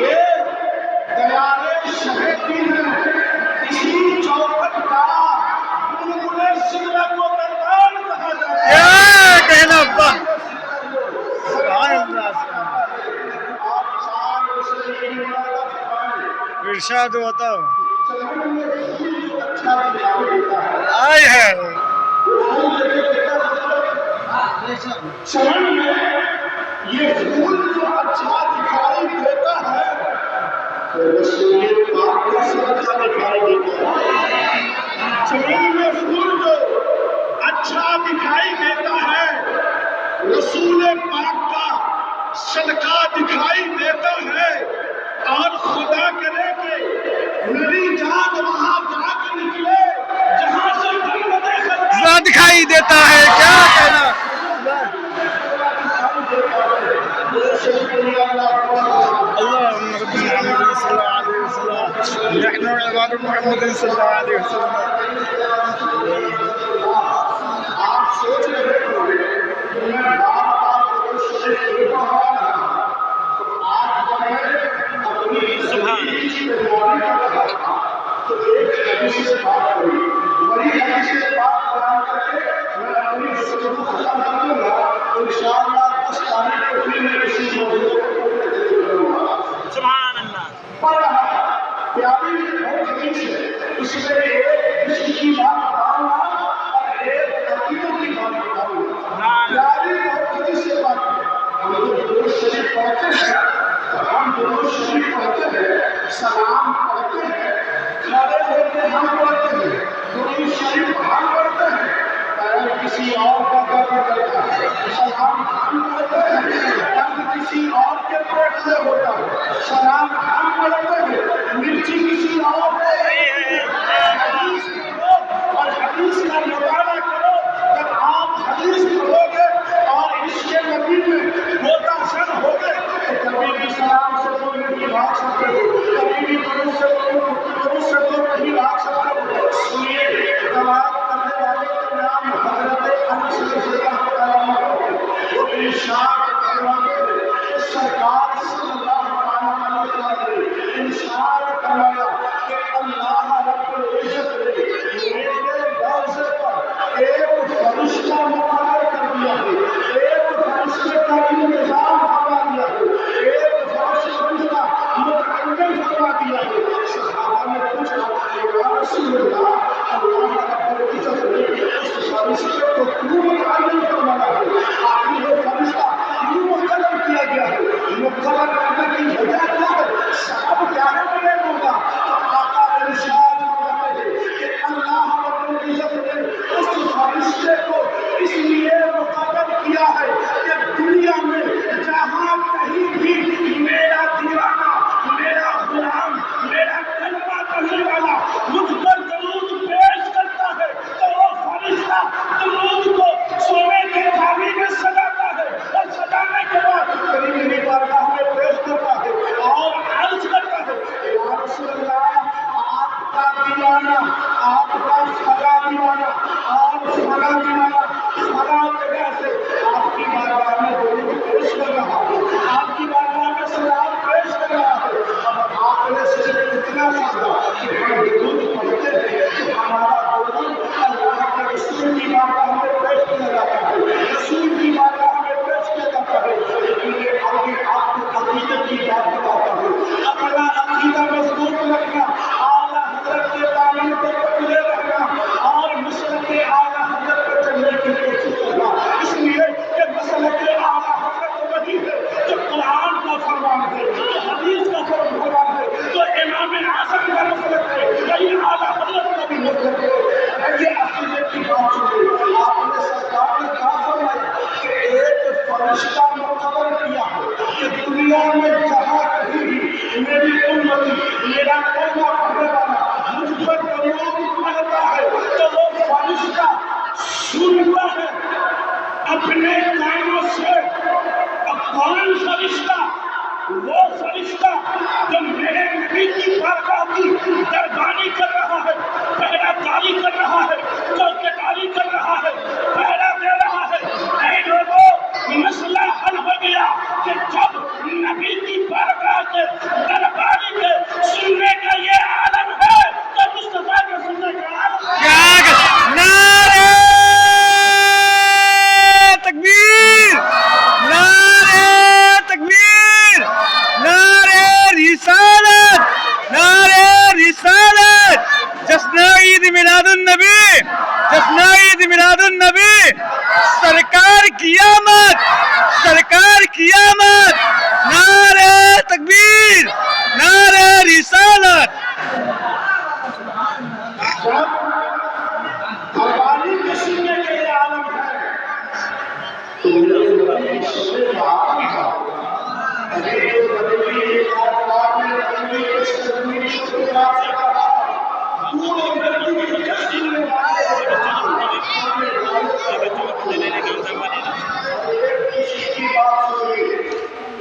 یہ دیارے شہیدی ہے اسی چوکھٹ کا بلبلے سدرہ کو دربار کہا جاتا ہے. کیا کہنا ابا، سبحان اللہ ارشاد ہوتا ہو. آئے ہے چمن میں یہ پھول جو اچھا دکھائی دیتا ہے رسول پاک کا صدقہ دکھائی دیتا ہے. چمن میں پھول جو اچھا دکھائی دیتا ہے رسول پاک کا صدقہ دکھائی دیتا ہے. اور خدا کرے کہ میری جان وہاں جا کے نکلے جہاں سے جنت خدا دکھائی دیتا ہے. کیا کہنا اللهم رب محمد صلى الله عليه وسلم نحن عباد محمد صلى الله عليه وسلم. آپ سوچ رہے ہو کہ میں بار بار شریف دیتا ہوں تو آج جب میں اپنی زندگی کی تیاری کر رہا تھا تو ایک حدیث سے بات ہوئی. بڑی حدیث سے بات بیان کر کے میں اپنی گفتگو ختم کر دوں گا. انشاءاللہ 10 تاریخ کو پھر میں اسی موضوع کو کروں گا. سبحان اللہ. پڑھ رہا تھا پیاری بہت حدیث ہے. اس میں ایک کسی کی بات بتاؤں گا اور ایک عقیدوں کی بات بتاؤں گا. پیاری بہت حدیث سے بات ہے. ہم لوگ درود شریف پڑھتے ہیں تو ہم درود شریف پڑھتے ہیں سلام پڑھتے ہیں کھڑے ہو کے ہم پڑھتے ہیں درود شریف ہم پڑھتے ہیں پیر کسی اور کا درد کرتا ہے سلام ہم پڑھتے ہیں درد کسی اور کے پیٹ میں ہوتا ہے سلام ہم پڑھتے ہیں مرچی کسی اور کو حدیث پڑھو اور حدیث کا مطالعہ کرو. جب آپ حدیث پڑھو گے اور اس کے نبی میں ہوتا سن ہوگے تو کبھی بھی سلام سے دور نہیں بھاگ سکتے ہو کبھی بھی درود سے دور نہیں بھاگ سکتے ہو. سنیے روایت کرنے والے کا نام حضرت انس رضی اللہ تعالیٰ عنہ ہے. وہ ارشاد فرماتے ہیں کہ سرکار صلی اللہ علیہ وسلم نے ارشاد فرمایا کہ اللہ رب العزت نے میرے لفظ پر ایک فرشتہ مقرر کر دیا ہے. ایک فرشتے کا انتظام فرما دیا ہے. ایک فرشتہ متعین فرما دیا ہے. صحابہ نے پوچھا یا رسول اللہ اللہ رب العزت نے اس فرشتے کو کیوں متعین فرمایا ہے؟ آخر یہ فرشتہ کیوں مقرر کیا گیا ہے؟ مقرر کرنے کی وجہ کیا ہے؟ سبب کیا ہے ملے ہوگا؟ تو آقا ارشاد فرماتے ہیں کہ اللہ رب العزت نے اس فرشتے کو اس لیے مقرر کیا ہے کہ دنیا میں جہاں کہیں بھی میرا دیوانہ میرا غلام میرا کلمہ پڑھنے والا مجھ پر درود پیش کرتا ہے تو وہ فرشتہ درود کو سونے کے تھالی میں سجاتا ہے اور سجانے کے بعد میری بارگاہ میں پیش کرتا ہے اور عرض کرتا ہے یا رسول اللہ آپ کا دیوانہ آپ کا سگا دیوانہ اور سگا دیوانہ سگا جگہ سے آپ کی بارگاہ میں درود پیش کر رہا ہے آپ کی بارگاہ میں سلام پیش کر رہا ہے. اب آپ نے صرف اتنا سمجھا کہ ہم درود پڑھتے ہیں تو ہمارا درود اللہ کے رسول کی بارگاہ میں پیش کیا جاتا ہے رسول کی بارگاہ میں پیش کیا جاتا ہے. لیکن یہ آگے آپ کو عقیدت کی بات بتاتا ہوں. اپنا عقیدہ مضبوط رکھنا اعلیٰ حضرت کے تعلیم کو پکڑے رکھنا اور مسلک اعلیٰ حضرت پر چلنے کی کوشش کرنا. اس لیے کہ مسلک اعلیٰ حضرت وہی ہے جو قرآن کا فرمان ہے جو حدیث کا فرمان ہے جو امام اعظم کا مسلک ہے وہی اعلیٰ حضرت کا بھی مسلک ہے. یہ عقیدے کی بات سنیے. آپ نے سرکار نے کہا فرمایا کہ ایک فرشتہ مقرر کیا ہے کہ دنیا میں جہاں کہیں بھی میری امتی میرا کلمہ پڑھنے والا مجھ پر درود پڑھتا ہے تو وہ فرشتہ سنتا ہے اپنے کانوں سے. اب کون فرشتہ؟ وہ فرشتہ جو میرے نبی کی بارگاہ کی دربانی کر رہا ہے پہرا داری کر رہا ہے چوکیداری کر رہا ہے پہرا دے رہا ہے. اے لوگوں مسئلہ حل ہو گیا کہ جب نبی کی بارگاہ کے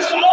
100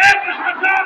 1000